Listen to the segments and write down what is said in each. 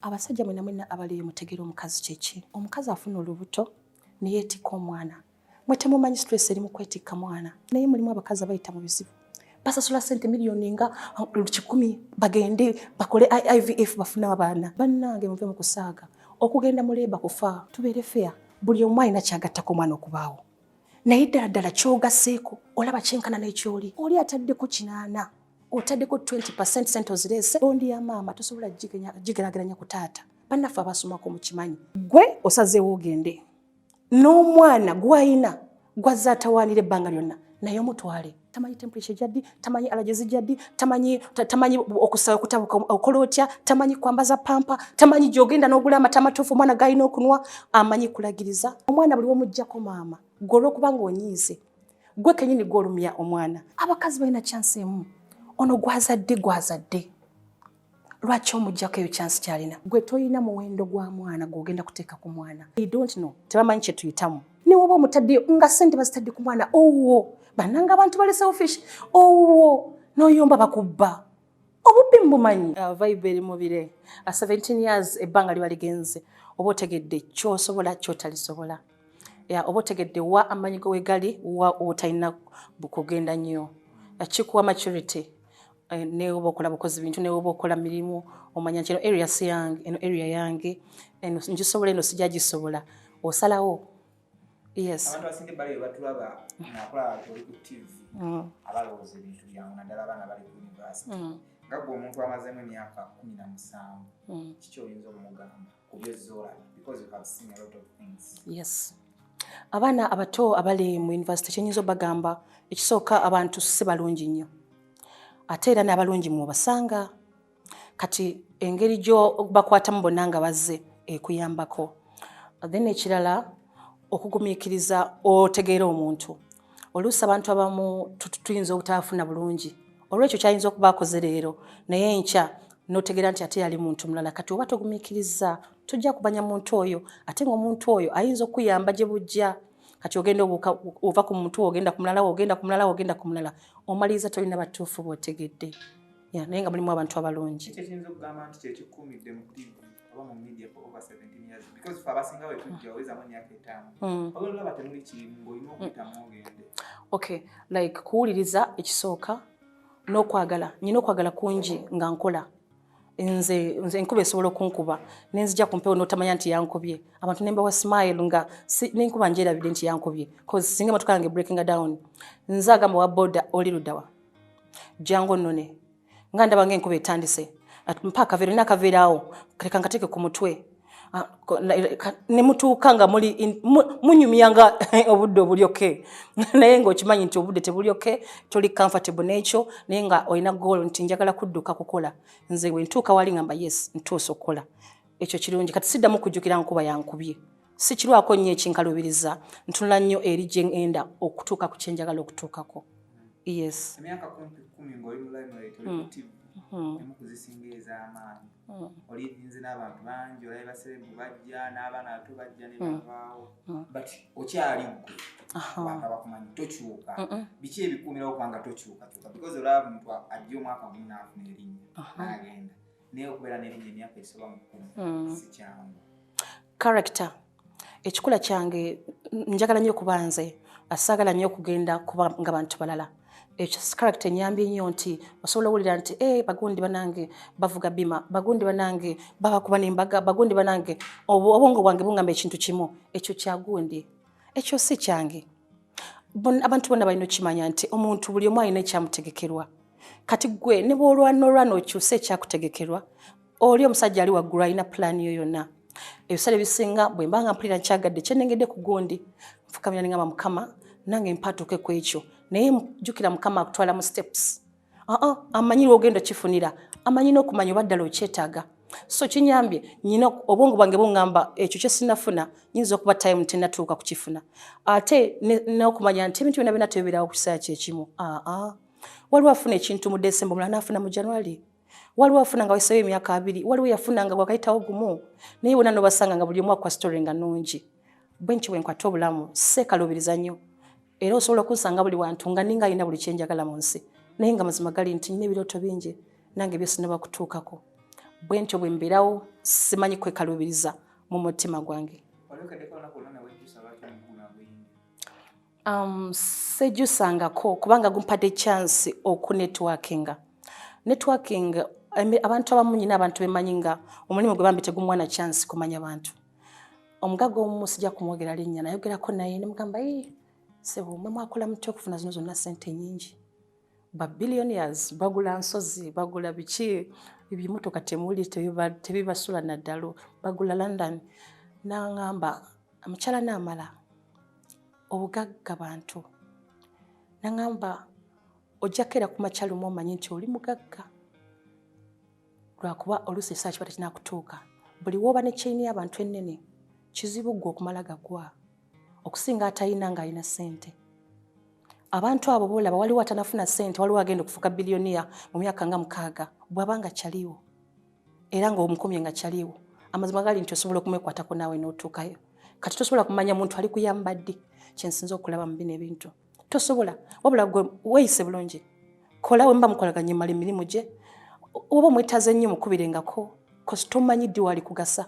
Abasajja mwena abali mutegera omukazi kyeki. Omukazi afuna olubuto ne yeetika omwana. Mwe temumanyi stress eri mu kwetikka mwana. Naye mulimu abakazi abayita mu bizibu. Basasula sente miliyoni nga 100 bagende bakole IVF bafuna abaana. Bannange muve mu kusaaga. Okugenda mu leba kufa. Tubeere fair. Buli omu alina kyagattako omwana okubaawo. Naye ddala kyogaseeko olaba kyenkana n'ekyoli. Oli atadde ku 8. Otaddeko 20% sente ozirese. Bondi ya maama tosobola jigerageranya ku taata. Bannaffe abasomako mu kimanyi. Gwe osazeewo ogende. N'omwana gw'ayina gwazza atawaanira ebbanga lyonna naye omutwale. Tamanyi temperature jadi, tamanyi allergies jadi, tamanyi okusaba okutabuka okola otya, tamanyi kwambaza pampa, tamanyi gy'ogenda n'ogula amata amatuufu omwana g'alina okunwa, amanyi kulagiriza. Omwana buli w'omuggyako maama gwe olw'okubanga onyiize gwe kennyini gw'olumya omwana. Abakazi balina chance emu. Ono gwazadde. Lwaki omuggyako eyo chance kyalina? Gwe toyina muwendo gwa mwana gw'ogenda kuteeka ku mwana. They don't know. Tebamanyi kye tuyitamu. Ne woba omutadde nga sente bazitadde ku mwana bannanga abantu bali selfish n'oyomba bakubba. Obubbi mbumanyi. Vibe eri mubire. 17 years ebbanga liba ligenze. Oba otegedde ky'osobola ky'otalisobola. Oba otegedde wa amanyi go wegali wa otalina bukugenda nnyo. Kikuwa maturity. Ne oba okola bukozi bintu ne oba okola mirimu omanya nti eno area si yange eno area yange eno ngisobola eno sijagisobola osalawo. Yes. Abantu abasinga bali batulaba nakola toli ku TV. Abalowooza ebintu byangu naddala abaana bali ku university. Nga gwe omuntu amazeemu emyaka 17 kiki oyinza omugamba ku by'ozoola because you have seen a lot of things. Yes. Abaana abato abali mu university kyenyinza obagamba ekisooka abantu si balungi nnyo. Ate era n'abalungi mu basanga kati engeri gyo bakwatamu bonna nga bazze ekuyambako. Then ekirala okugumiikiriza otegeera omuntu. Oluusi abantu abamu tuyinza obutafuna bulungi. Olwekyo kyayinza okubakoze leero naye enkya n'otegeera nti ate yali muntu mulala. Kati oba togumiikiriza tojja kumanya muntu oyo ate ng'omuntu oyo ayinza okuyamba gye bujja. Kati ogenda ova ku muntu ogenda ku mulala ogenda ku mulala omaliriza tolina batuufu bw'otegedde. Naye nga mulimu abantu abalungi. Ekiyinza okugamba nti kyekikuumidde mu TV oba mu media for over 17 years because fe abasinga bwe tujja oweza mu myaka 5. Oba olaba temuli kirimu ng'olina okuyitamu ogende. Okay, like kuwuliriza ekisooka n'okwagala. Nyina okwagala kungi nga nkola. Nze enkuba esobola okunkuba nenzija ku mpewo n'otamanya nti yankubye. Abantu nemba wa smile nga n'enkuba njerabidde nti yankubye. Cause singa motoka yange breaking down. Nze agamba wa boda oli luddawa. Jango nnone. Nga ndaba ng'enkuba etandise. Mpaka akaveera olina akaveera awo kaleka nkateeke ku mutwe. Ne mutuuka nga munyumyanga obudde obuli okay. Naye ng'okimanyi nti obudde tebuli okay, toli comfortable n'ekyo naye nga olina goal nti njagala kudduka kukola. Nze bwe ntuuka wali ngamba yes ntuuse okukola. Ekyo kirungi kati siddamu kujjukira nkuba yankubye. Si kirwako nnyo ekinkalubiriza ntunula nnyo eri gye ngenda okutuuka ku kye njagala okutuukako. Yes. Emyaka 10 ng'oli mu limelight oli ku TV. Emu kuzisinga ez'amaanyi. Olirinze n'abantu bangi olabe baserebu bajja n'abaana bato bajja ne bavaawo. But okyali gwe kubanga bakumanyi tokyuka. Biki ebikuumirawo kubanga tokyuka because olaba omuntu ajja omwaka gumu n'afuna erinnya n'agenda naye okubeera n'erinnya emyaka esoba mu 10 si kyangu. Character ekikula kyange njagala nnyo kuba nze asaagala nnyo okugenda kuba nga bantu balala. Ekyo character nyambye nnyo nti osobola owulira nti bagundi banange bavuga bima bagundi banange babakuba n'embaga bagundi banange obwongo bwange bungamba ekintu kimu ekyo kyagundi ekyo si kyange. Abantu bonna balina okimanya nti omuntu buli omu alina ekyamutegekerwa. Kati gwe ne bw'olwana okyusa ekyakutegekerwa oli omusajja ali waggulu alina plan yo yonna. Ebisale bisinga bwe mbanga mpulira nkyagadde kyenengedde ku gundi nfukamira ne ngamba Mukama nange mpaatuke ku ekyo naye jjukira Mukama akutwala mu steps. Amanyira ogenda kifunira amanyi n'okumanya oba ddala okyetaaga. So kinyambye nyina obwongo bwange bungamba ekyo kye sinafuna nyinza okuba time tenatuuka kukifuna. Ate n'okumanya nti ebintu byonna bina tebibeerawo ku kiseera kyekimu. Waliwo afuna ekintu mu December omulala n'afuna mu January. Waliwo afuna nga wayiseewo emyaka 2 waliwo yafuna nga wakayitawo gumu naye bonna n'obasanga nga buli omu akwa story nga nnungi. Bwe ntyo bwe nkwata obulamu seekalubiriza nnyo. Era osobola okunsanga buli wantu nga ninga alina buli kye njagala mu nsi naye nga mazima gali nti nina ebirooto bingi nange byo sinaba kutuukako. bwentyo bwe mbeerawo simanyi kwekalubiriza mu mutima gwange. Sejusangako kubanga gumpadde chance okunetworkinga. Networking abantu abamu nyina abantu bemanyi nga omulimu gwe bambi tegumwana chance kumanya abantu. Omugaga omu sijja kumwogera linnya nayogerako naye ne mugamba sebo mwe mwakola mutya okufuna zino zonna ssente nnyingi. Billionaires bagula nsozi bagula biki ebimotoka temuli tebibasula naddalo bagula London. N'angamba amukyala Naamala obugagga bantu. N'angamba ojjakera ku makyalo omanyi nti oli mugagga lwakuba oluusi ekisaa kiba tekinakutuuka. Buli w'oba ne chaini y'abantu ennene kizibu ggwe okumala gagwa okusinga atalina ng'alina ssente. Abantu abo boolaba waliwo atanafuna ssente waliwo agenda okufuuka biliyoniya mu myaka nga 6 bw'aba nga kyaliwo era ng'omukomye nga kyaliwo amazima gali nti osobola okumwekwatako naawe n'otuukayo. Kati tosobola kumanya muntu ali kuyamba ddi kyensinza okulaba mu bino ebintu. Tosobola wabula gwe weeyise bulungi kola we mba mukolaganye mala emirimu gye oba omwetaaze nnyo mukubirengako kosi tomanyi ddi wali kugasa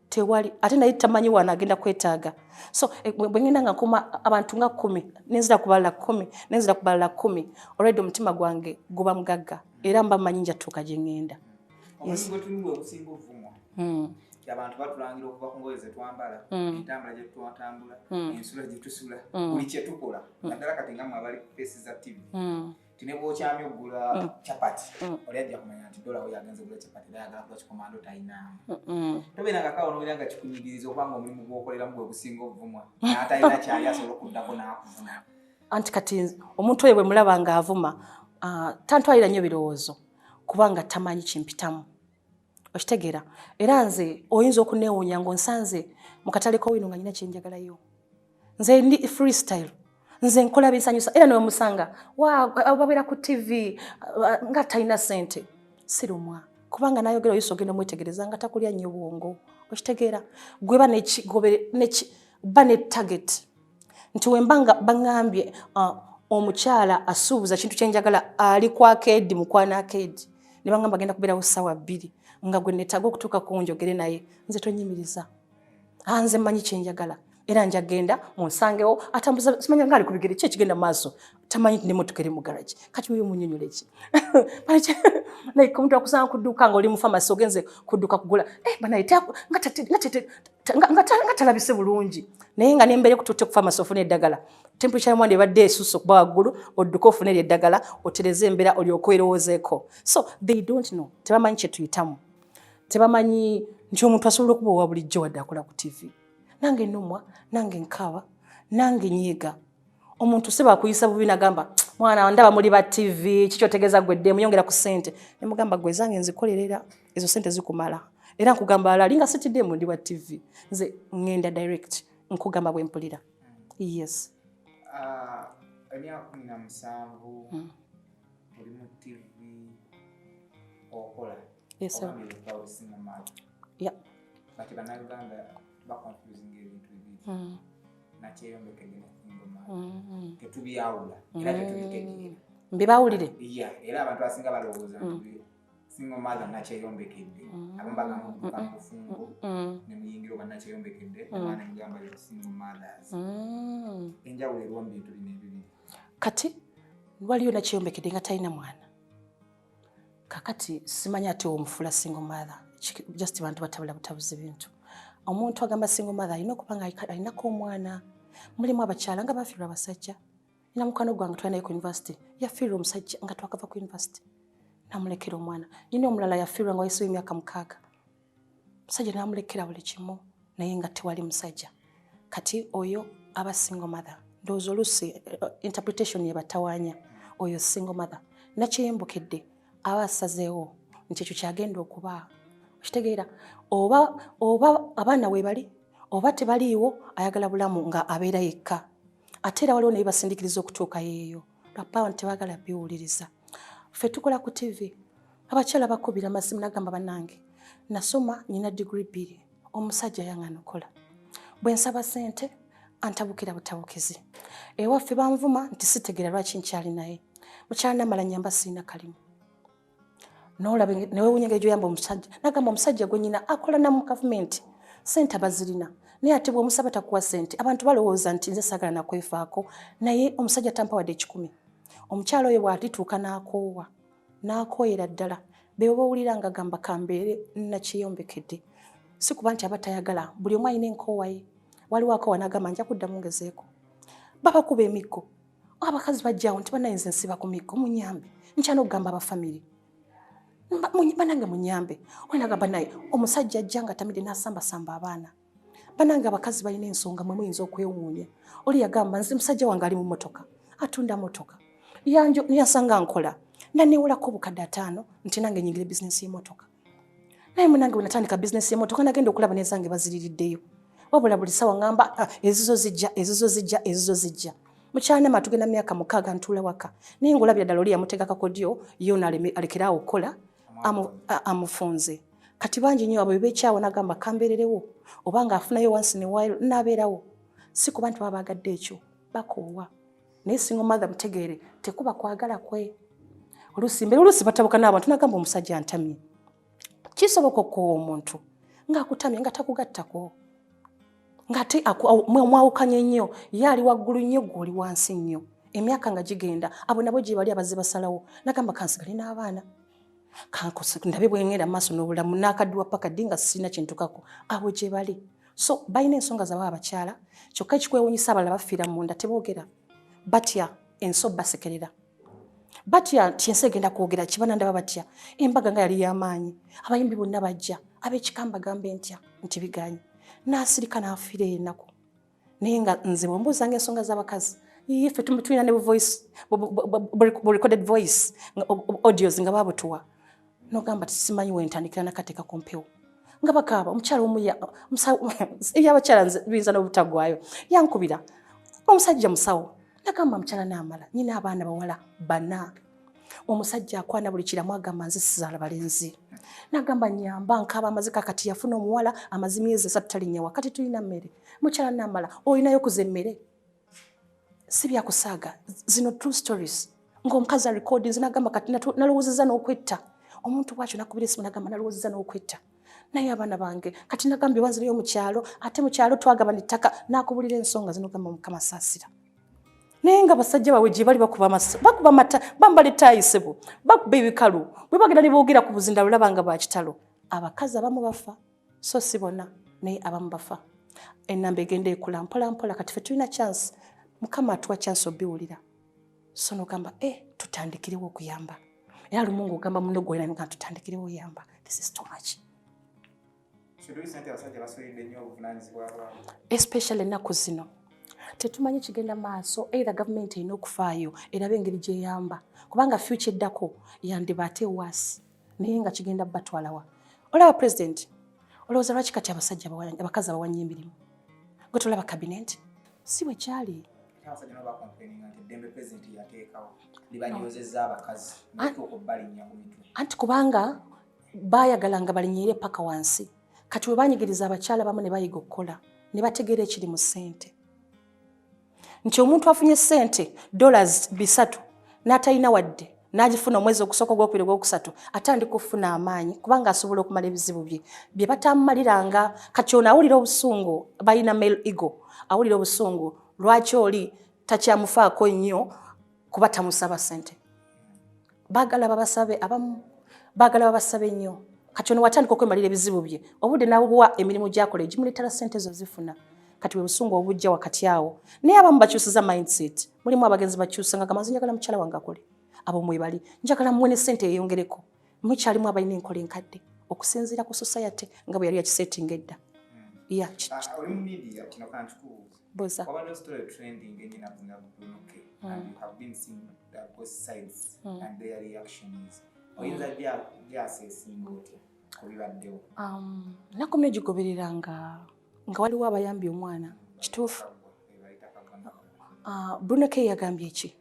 tewali ate naye tamanyi wana agenda kwetaaga. So bwe ngenda nga nkuma abantu nga 10 nenzira kubalala 10 nenzira kubalala 10 already omutima gwange guba mugagga era mba manyi njatuuka gye ngenda. Abantu batulangira okuva ku ngoye ze twambala entambula gye twatambula ensula gye tusula buli kye tukola naddala kati nga mwabali ku faces za TV tine bw'okyamya okugula chapati oli ajja kumanya nti Dorah we yagenze ogula chapati era yagala kula kikomando talina tobeera nga kawo n'obeera nga kikunyigiriza okubanga omulimu gw'okoleramu gwe gusinga obuvumwa n'atalina kyali asobola okuddako n'akuvuma. Anti kati omuntu oyo bwe mulaba ng'avuma tantwalira nnyo birowoozo kubanga tamanyi kimpitamu. Okitegeera era nze oyinza okuneewuunya ng'onsanze mu katale k'owino nga nnina kye njagalayo. Nze ndi freestyle nze nkola binsanyusa era n'omusanga babeera ku TV nga talina ssente sirumwa kubanga n'ayogera oyinza ogenda omwetegereza nga takulya nnyo bwongo. Okitegeera gwe ba ne target nti we mbanga baŋŋambye omukyala asuubuza kintu kye njagala ali ku arcade mukwana arcade ne baŋŋamba agenda kubeerawo ssaawa 2 nga gwe neetaaga okutuuka ku njogere naye nze tonyimiriza. Nze mmanyi kye njagala era njagenda munsangewo atambuza simanya nga ali ku bigere ki ekigenda mu maaso tamanyi n'emmotoka eri mu garage kati weyo munnyonnyola eki like omuntu akusanga ku dduuka ng'oli mu famasi ogenze ku dduuka kugula banaye nga talabise bulungi naye nga n'embeera ekututte ku famasi ofuna eddagala temperature y'omwana ebadde esusse okuba waggulu odduka ofuna eddagala otereze embeera olyoke erowoozeeko. So they don't know tebamanyi kye tuyitamu tebamanyi nti omuntu asobola okuba owa bulijjo wadde akola ku TV. Nange nnumwa nange nkaaba nange nyiiga omuntu seba akuyisa bubi nagamba mwana ndaba muri ba TV kikyotegeeza gwedde muyongera ku ssente ne mugamba gwe zange nzikolerera ezo ssente zikumala era nkugamba alali nga sitidde mu ndi wa TV nze ngenda direct nkugamba bwe mpulira. Yes. Emyaka 17 oli mu TV okola. Yes sir. Yeah. Kati bannayuganda bakonfusing ebintu bibiri nakyeyombekedde n'engoma tetubyawula era tetubitegeera mbibawulire era abantu abasinga balowooza nti single mother nakyeyombekedde abamu bagamba okutuuka mu bufungo ne muyingira oba nakyeyombekedde omwana mugamba yo single mothers enjawulo eriwo mu bintu bino ebibiri. Kati waliyo nakyeyombekedde nga talina mwana kakati simanya ate omufuula single mother just bantu batabula butabuzi bintu. Omuntu agamba single mother alina okuba nga alinako omwana mulimu abakyala nga bafiirwa abasajja. Nina mukwano gwange twalinayo ku university yafiirwa omusajja nga twakava ku university namulekera omwana. Nina omulala yafiirwa nga wayiseewo emyaka 6 musajja namulekera buli kimu naye nga tewali musajja. Kati oyo aba single mother ndowooza oluusi interpretation ye batawaanya oyo single mother nakyeyombekedde aba asazeewo nti ekyo kyagenda okuba. Okitegeera oba abaana we bali oba tebaliiwo ayagala bulamu nga abeera yekka ate era waliwo naye basindikiriza okutuuka yeeyo lwapawa nti tebaagala biwuliriza. Ffe tukola ku TV abakyala bakubira amasimu nagamba bannange nasoma nina degree 2 omusajja yaŋŋana okola bwe nsaba ssente antabukira butabukizi ewaffe banvuma nti sitegeera lwaki nkyali naye mukyala Naamala nnyamba sirina kalimu nolabe newe unyenge joyamba omusajja nagamba omusajja gwenyina akola na mu government sente bazirina naye ate bwe omusabata kuwa sente abantu balowooza nti nze sagala nakwefaako naye omusajja tampawadde 10 omukyalo oyo bw'atituuka n'akooyera ddala be bawulira nga gamba kambeere nakiyombekedde si kuba nti abatayagala buli omu alina enkoowa ye waliwo akoowa n'agamba nja kuddamu ngezeeko babakuba emiggo abakazi bajjawo nti banayinza nsiba ku miggo munyambe nkyana okugamba abafamire banange munyambe olagamba naye omusajja ajja nga tamidde n'asambasamba abaana banange abakazi balina ensonga mwe muyinza okwewuunya oli yagamba nze musajja wange ali mu motoka atunda motoka yansanga nkola nanewolako obukadde 5 nti nange nyingire bizinesi y'emmotoka naye munange bwe natandika bizinesi y'emmotoka nagenda okulaba nezange baziririddeyo wabula buli sawa ngamba ezizo zijja mukyana matu genda myaka 6 ntula waka naye ngolabira ddala oli yamutega kakodyo yona alekerawo okukola amufunze kati bangi nnyo abo bebekyawo nagamba kambeererewo obanga afunayo once in a while nabeerawo si kuba nti baba bagadde ekyo bakoowa naye single mother mutegeere tekuba kwagala kwe olusi batabuka n'abantu nagamba omusajja antamye kisoboka okukoowa omuntu ng'akutamye nga takugattako ng'ate mwawukanye nnyo ye ali waggulu nnyo gw'oli wansi nnyo emyaka nga gigenda abo nabo gye bali abaze basalawo nagamba kansigale n'abaana ndabe bwengenda maaso n'obulamu n'akaddiwa paka ddi nga sirina kintukako abo gye bali so balina ensonga zaabwe abakyala kyokka ekikwewuunyisa abalala bafiira munda teboogera batya enso basekerera batya nti ensi egenda kwogera kibana ndaba batya embaga nga yali y'amaanyi abayimbi bonna bajja ab'ekikamba gambe ntya nti biganye n'asirika n'afiira ennaku naye nga nze bwe mbuuzanga ensonga z'abakazi ife tulina ne recorded voice audios nga babutuwa nogamba tisimanyi wentandikira nakateeka ku mpewo nga bakaaba omukyala omu y'abakyala nze biyinza n'obutagwayo yankubira omusajja musawo nagamba mukyala Naamala nyina abaana bawala 4 omusajja akwana buli kiramu agamba nze sizaala balenzi nagamba nyamba nkaba amazika kati yafuna omuwala amazi myezi 3 talinnya wakati tulina mmere mukyala Naamala olinayo kuza emmere si byakusaaga zino true stories ng'omukazi recordings nagamba kati nalowoozezza n'okwetta omuntu bwakyo nakubira esimu nagamba nalowoozezza n'okwetta naye abaana bange kati nagambye wanzireyo mu kyalo ate mu kyalo twagabana ettaka nakubulira ensonga zino gamba Mukama saasira naye nga basajja bawe gye bali bakuba mata bambala ettayisebo bakuba ebikalu bwe bagenda ne boogera ku buzinda lulabanga bakitalo abakazi abamu bafa so si bonna naye abamu bafa ennamba egenda ekula mpola mpola kati ffe tulina chance Mukama atuwa chance obiwulira so nogamba tutandikirewo okuyamba era lumungu ogamba muno gwena nga tutandikirewo oyamba this is too much especially ennaku zino tetumanyi kigenda maaso either government erina okufaayo erabe engeri gyeyamba kubanga future eddako yandiba ate waasi naye nga kigenda batwalawa olaba president olowooza lwaki kati abakazi abawanya emirimu gwe tolaba cabinet si bwe kyali anti kubanga bayagalanga balinnyire paka wansi kati bwe banyigiriza abakyala bamu ne bayiga okukola ne bategeera ekiri mu ssente nti omuntu afunye ssente $3 n'atalina wadde n'agifuna omwezi ogusooka ogwokubiri ogwokusatu atandika okufuna amaanyi kubanga asobola okumala ebizibu bye batamumaliranga kati ono awulira obusungu balina male ego awulira obusungu lwaki oli takyamufaako nnyo kuba tamusaba ssente baagala babasabe abamu baagala babasabe nnyo kati ono watandika okwemalira ebizibu bye obudde n'abuwa emirimu gyakola egimuleetera ssente zo zifuna kati bwe busungu obujja wakati awo naye abamu bakyusiza mindset mulimu abagenzi bakyusa nga gamaze njagala mukyala wange akole abo mwebali njagala muwe ne ssente yeyongereko mukyalimu abalina enkola enkadde okusinziira ku society nga bwe yali yakisetinga edda boza nakomye gigoberera nga waliwo abayambi omwana kituufu Bruno yagambye eki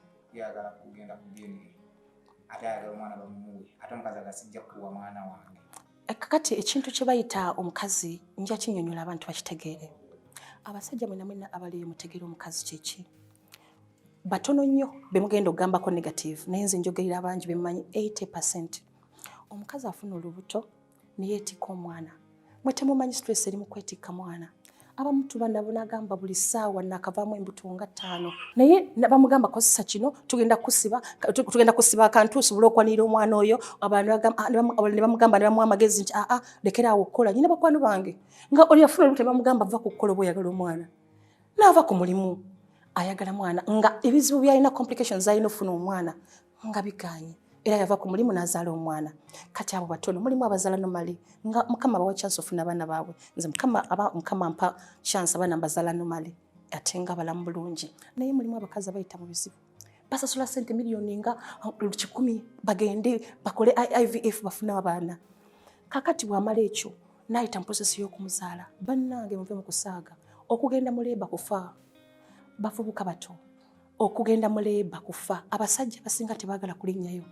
kakati ekintu kye bayita omukazi nja kinnyonnyola abantu bakitegeere abasajja mwena abali mutegeera omukazi kyeki batono nnyo be mugenda okugambako negative naye nze njogerera abangi bemumanyi 80% omukazi afuna olubuto ne yeetikka omwana. Mwe temumanyi stress eri mu kwetikka mwana. Abamu tubanabona agamba buli ssaawa nakavaamu embuto nga 5. Naye bamugamba kozesa kino tugenda kusiba akantu osobola okwanirira omwana oyo. Ne bamugamba ne bamuwa amagezi nti lekeraawo okukola. Nyina bakwano bange nga oli afuna olubuto ne bamugamba va ku kukola oba oyagala omwana. N'ava ku mulimu ayagala mwana nga ebizibu byalina complications alina ofuna omwana nga biganye. Era yava ku mulimu n'azaala omwana. Kati abo batono mulimu abazaala normally nga Mukama bawa chance ofuna abaana baabwe. Nze Mukama mpa chance abaana mbazaala normally ate nga balamu bulungi. Naye mulimu abakazi abayita mu bizibu. Basasula sente miliyoni nga 100 bagende bakole IVF bafune abaana. Kakati bw'amala ekyo n'ayita mu process y'okumuzaala. Bannange muve mu kusaaga. Okugenda mu leeba kufa. Bavubuka bato. Okugenda mu leeba kufa. Abasajja basinga tebaagala kulinnyayo.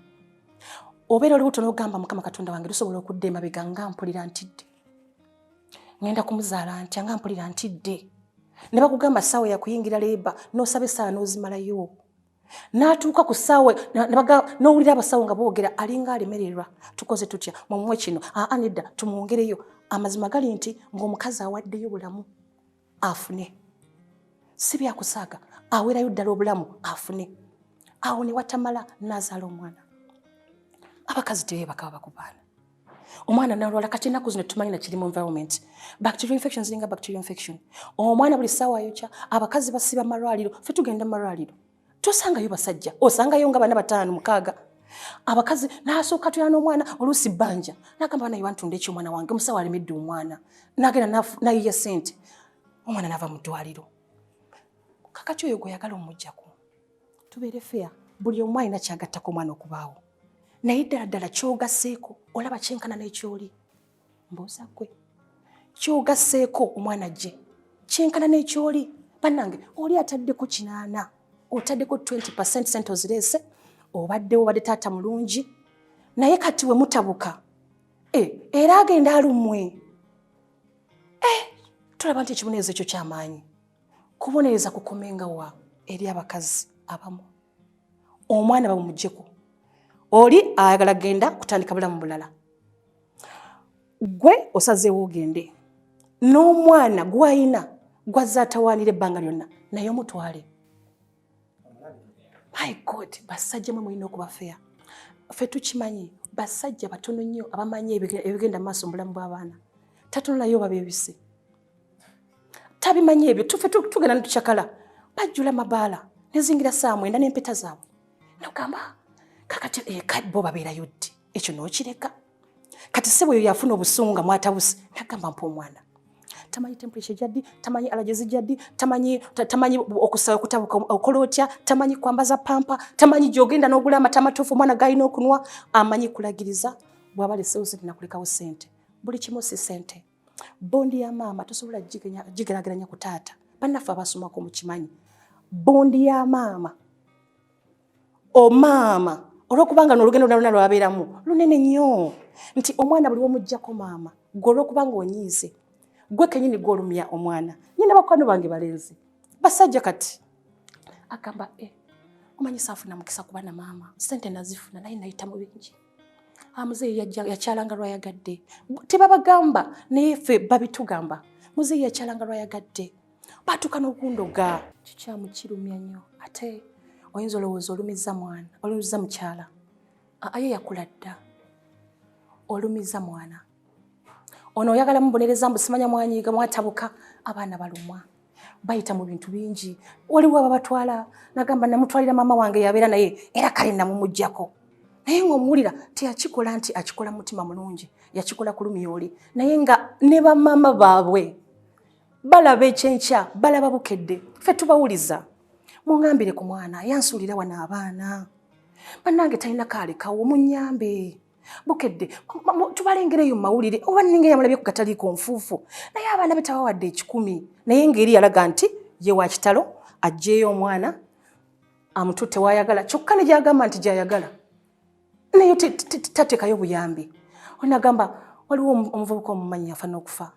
Obeera olubuto n'ogamba Mukama Katonda wange lusobola okudda emabega nga mpulira ntidde. Ngenda kumuzaala ntya nga mpulira ntidde. Ne bakugamba ssaawa ya kuyingira leeba n'osaba essaawa n'ozimalayo. N'atuuka ku ssaawa n'owulira abasawo nga boogera alinga alemererwa. Tukoze tutya mumuwe kino nedda tumwongereyo. Amazima gali nti ng'omukazi awaddeyo bulamu afune. Si byakusaaga awerayo ddala obulamu afune. Awo ne watamala n'azaala omwana. Abakazi tebakaba bakubaana. Omwana n'alwala kati ennaku zino tumanyi na kiri mu environment. Bacterial infections zinga bacterial infection. Omwana buli ssaawa ayokya abakazi basiba malwaliro. Ffe tugenda malwaliro. Tosangayo basajja. Osangayo nga bana 5 6. Abakazi n'asooka tuyana n'omwana oluusi bbanja. N'agamba bana yantunda eky'omwana wange omusawo alemedde omwana. N'agenda n'ayiya ssente. Omwana n'ava mu ddwaliro. Kakati oyo gw'oyagala omuggyako. Tubeere fair. Buli omu alina kyagattako omwana okubaawo. Naye ddala kyogasseeko olaba kyenkana n'ekyoli. Mbuuza ggwe. Kyogasseeko omwana gye. Kyenkana n'ekyoli. Bannange oli ataddeko 8. Otaddeko 20% sente ozireese. Obadde taata mulungi. Naye kati we mutabuka. Era agenda alumwe. Tulaba nti ekibonerezo ekyo ky'amaanyi. Kubonereza kukomenga wa eri abakazi abamu. Omwana bamuggyeko. Oli ayagala genda kutandika bulamu bulala. Gwe osazeewo ogende. N'omwana gw'ayina gwazza atawaanira ebbanga lyonna naye omutwale. My God, basajja mwe mulina okuba fair. Ffe tukimanyi basajja batono nnyo abamanyi ebigenda mu maaso mu bulamu bw'abaana. Tatunulayo babeebise. Tabimanyi ebyo tuffe tugenda netukyakala. Bajjula mabaala nezingira saa 9 n'empeta zaabwe. Nogamba kakati bo babeerayo ddi ekyo n'okireka. Kati ssebo oyo yafuna obusunga mwatabuse nagamba mpa omwana. Tamanyi temperature jaddi, tamanyi allergies jaddi, tamanyi okusaba okutabuka okola otya, tamanyi kwambaza pampa, tamanyi gy'ogenda n'ogula amata amatuufu omwana g'alina okunwa, amanyi kulagiriza bw'aba leseewo sente nakulekawo sente. Buli kimu si sente. Bondi ya maama tosobola gigeraageranya ku taata. Bannaffe abasomako mukimanyi. Bondi ya maama. O maama olw'okubanga n'olugendo lwonna lwabeeramu lunene nnyo nti omwana buli w'omuggyako maama gwe olw'okubanga onyiize gwe kennyini gw'olumya omwana. Nyina bakwano bange balenzi basajja kati agamba omanyi saafuna mukisa kuba na maama sente nazifuna naye nayita mu bingi. Muzeeyi yakyalanga lwayagadde. Tebabagamba naye ffe babitugamba. Muzeeyi yakyalanga lwayagadde. Baatuuka n'okundoga. Kikyamu kirumya nnyo ate oyinza olowooza olumiza mwana olumiza mukyala. Ye yakula dda. Olumiza mwana. Ono oyagala mubonereza mbusimanya mwanyiiga mwatabuka abaana balumwa. Bayita mu bintu bingi. Waliwo ababatwala nagamba namutwalira maama wange yabeera naye era kale namumuggyako. Naye ng'omuwulira teyakikola nti akikola mutima mulungi. Yakikola kulumya oli. Naye nga ne bamaama baabwe balaba ekyenkya balaba bukedde. Ffe tubawuliza. Mungambire ku mwana yansuulira wano abaana. Bannange talina kaalekawo munyambe. Bukedde tubalengereyo mu mawulire oba ninga yamulabye ku kataliiko nfuufu. Naye abaana be tabawadde 10. Naye ng'eri yalaga nti ye wa kitalo aggyeyo omwana amututte wayagala kyokka ne gyagamba nti gyayagala. Naye tateekayo buyambi. Onagamba waliwo omuvubuka omumanyi yafa n'okufa.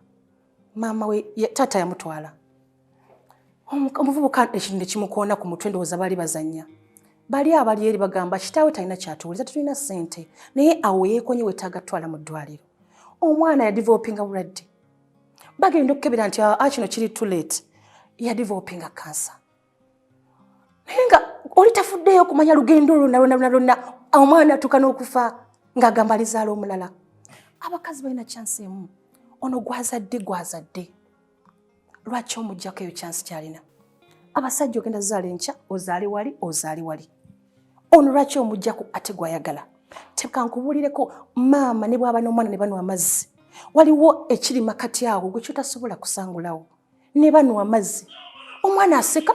Maama we taata yamutwala. Omuvubuka ekintu ne kimukoona ku mutwe ndowooza baali bazannya. bali abali eri bagamba kitaawe talina kyatuwuliza tulina ssente naye awo yeekonye wetaaga twala mu ddwaliro omwana yadevelopinga bulwadde bagenda okukebera nti kino kiri too late yadevelopinga kansa naye nga oli tafuddeyo okumanya lugendo lonna omwana atuuka n'okufa ng'agamba alizaala omulala abakazi balina chansi emu ono gwazadde lwaki omuggyako eyo chansi kyalina abasajja ogenda zaala enkya ozaale wali ono lwaki omuggyako ate gwayagala tekankubuulireko maama ne bw'aba n'omwana ne banwa amazzi waliwo ekiri makati awo gwe kyotasobola kusangulawo ne banwa amazzi omwana aseka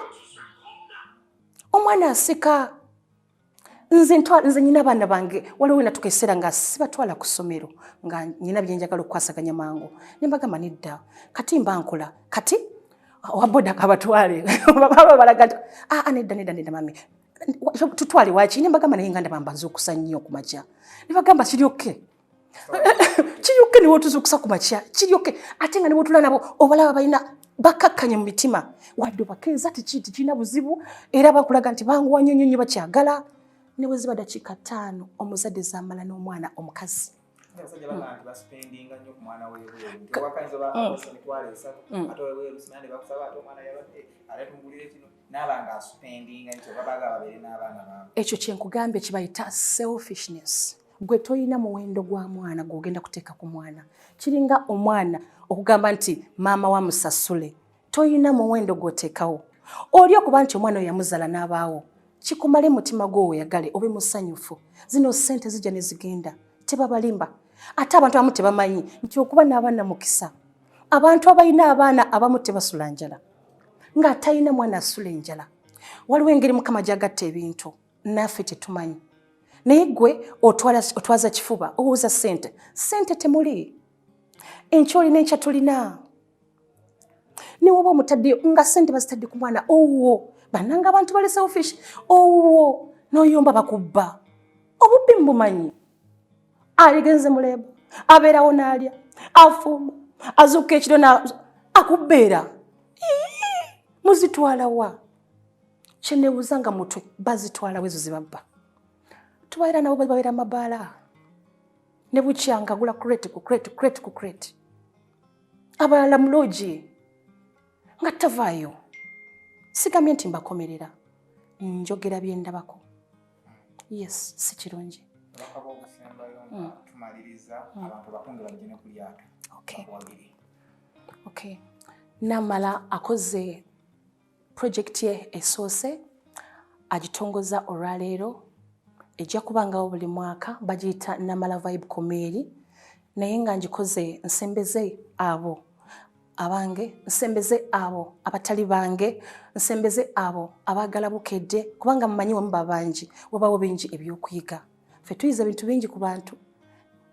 nze nyina abaana bange waliwo natuka ekiseera nga sibatwala ku ssomero nga nyina byenjagala okukwasaganya mangu ne mbagamba nedda kati mba nkola kati waboda kabatwale baba balaga nedda mami tutwale waki ne mbagamba naye nga ndaba nzukusa nnyo ku makya ne bagamba kiryoke ne wotuzukusa ku makya kiryoke ate nga ne bwotula nabo obalaba balina bakakkanye mu mitima wadde bakeeza tikirina buzibu era bakulaga nti banguwa nnyo bakyagala ne bwe ziba dakiika 5 omuzadde zaamala n'omwana omukazi ekyo kyenkugambye kibayita selfishness gwe toyina muwendo gwa mwana gw'ogenda kuteeka ku mwana kiringa omwana okugamba nti maama wa musasule toyina muwendo gw'oteekawo oli okuba nti omwana oyo yamuzaala n'abaawo kikumale mutima gwo oyagale obe musanyufu zino ssente zijja ne zigenda tebabalimba ate abantu abamu tebamanyi nti okuba n'abaana mukisa abantu abalina abaana abamu tebasula njala ng'atayina mwana asula enjala waliwo engeri mukama gy'agatta ebintu naffe tetumanyi naye gwe otwaza kifuba owuza ssente temuli enkya olina enkya tulina niwoba omutaddeyo nga ssente bazitadde ku mwana bannanga abantu bali selfish n'oyomba bakubba obubbi mbumanyi aligenze muleba abeerawo n'alya afumba azuuka ekiro akubbeera muzitwala wa kyeneebuuza nga mutwe bazitwalawo ezo zibabba tubaera nabo babeera mabaala ne bukyanga agula crate ku crate abalala mulogi nga tavaayo sigambye nti mbakomerera njogera byendabako yes si kirungi okay Naamala akoze project ye esoose agitongoza olwaleero ejja kubangawo buli mwaka bagiyita Naamala Vibe Comedy naye nga ngikoze nsembeze abo abange nsembeze abo abatali bange nsembeze abo abagala bukedde kubanga mmanyi wemba bangi wabawo bingi ebyokuyiga ffe tuyiza bintu bingi ku bantu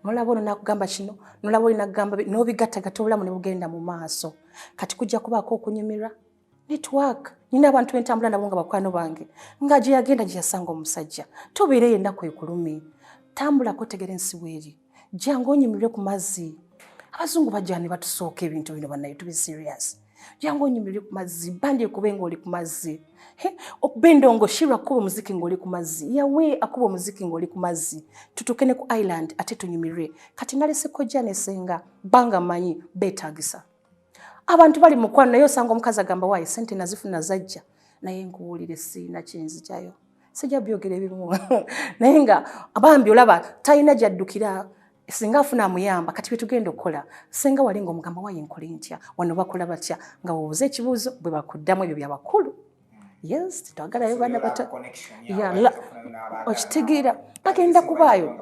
nolaba ono nakugamba kino nolaba oli nakugamba n'obigattagatta obulamu ne bugenda mu maaso kati kujja kubaako okunyumirwa network nyina abantu bentambula nabo nga bakwano bange nga gye yagenda gye yasanga omusajja tubeere yennaku ekulumi tambulako tegere ensi weeri jangu onyumirwe ku mazzi abazungu bajja ne batusooka ebintu bino bannaye to be serious jangu onyumirwe ku mazzi bandi ekube ng'oli ku mazzi okubendongo shirwa kuba omuziki ng'oli ku mazzi yawe akuba omuziki ng'oli ku mazzi tutuuke ne ku island ate tunyumirwe kati nalese kojja nesenga banga manyi beetaagisa abantu bali mukwano naye osanga omukazi agamba waaye ssente nazifuna zajja naye nkuwulire siina kyenzigyayo sijja byogera ebimu naye nga abambi olaba talina gyaddukira singa afuna amuyamba kati byetugenda okukola senga wali nga omugamba waaye nkole ntya wano bakola batya nga wobuuza ekibuuzo bwe bakuddamu ebyo byabakulu yes twagalayo baana bato okitegeera bagenda kubaayo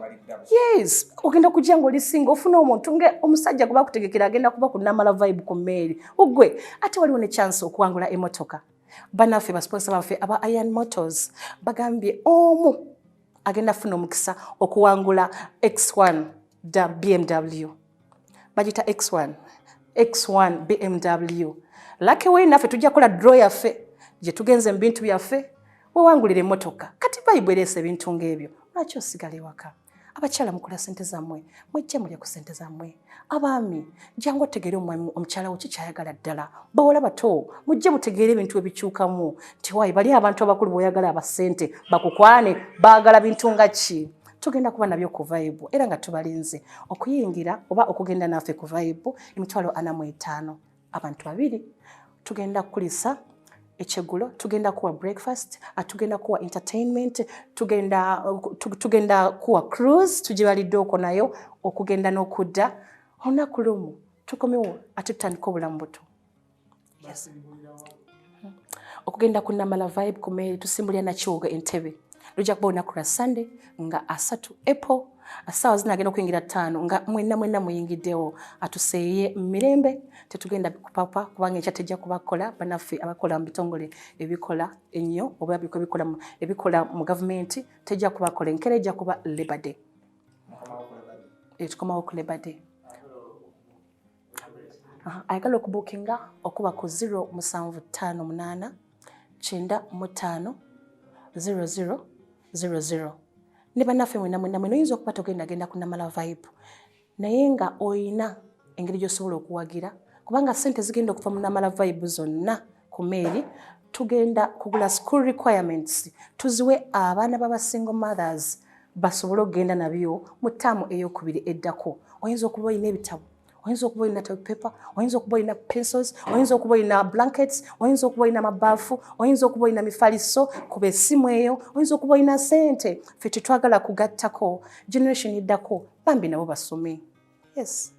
yes ogenda kujja ng'oli singa ofuna omuntu omusajja gwe bakutegekera agenda kuba ku Naamala Vibe Comedy ogwe ate waliwo ne chance okuwangula emotoka banaffe basponsa baffe aba Iron Motors bagambye omu agenda funa omukisa okuwangula X1 BMW bagita X1 BMW lake we naffe tujja kola draw yaffe gye tugenze mu bintu byaffe wewangulira emmotoka kati Vibe ereese ebintu ng'ebyo lwaki osigala ewaka abakyala mukola sente zammwe mwejje mulya ku sente zammwe abaami jangu otegeere omukyala wo kikyayagala ddala bawala bato mujje mutegeere ebintu ebikyukamu nti wayi bali abantu abakulu boyagala abasente bakukwane baagala bintu nga ki tugenda kuba nabyo ku vibe era nga tubalinze okuyingira oba okugenda naffe ku vibe emitwalo 45 abantu babiri tugenda kulisa echegulo tugenda kuwa breakfast tugenda kuwa entertainment tugenda kuwa cruise tujibalidde oko nayo okugenda n'okudda olunaku lumu tukomewo ate tutandika obulamu buto yes. Okugenda ku Naamala vibe ku meeri tusimbulira na Kiwogo Entebbe lujja kuba olunaku lwa Sunday nga 3 April asaawa zinagenda okuyingira 5 nga mwenna muyingiddewo atuseeye mirembe tetugenda kupapa kubanga ekya tejja kubakola banaffe abakola mu bitongole ebikola ennyo oba ebikola mu gavumenti tejja kubakola enkera ejja kuba Labour Day tukomawo ku Labour Day ayagala okubuukinga okuba ku 0758 95 0000 ne bannaffe mwenna oyinza okuba togendagenda ku Naamala vibe naye nga oyina engeri gy'osobola okuwagira kubanga ssente zigenda okuva mu Naamala vibe zonna ku meeri tugenda kugula school requirements tuziwe abaana b'abasingle mothers basobole okugenda nabyo mu ttaamu ey'okubiri eddako oyinza okuba oyina ebitabo oyinza okuba oyina paper oyinza okuba oyina pencils oyinza okuba oyina blankets oyinza okuba oyina mabaafu oyinza okuba oyina mifaliso kuba essimu eyo oyinza okuba oyina ssente ffe tetwagala kugattako generation eddako bambi nabo basome yes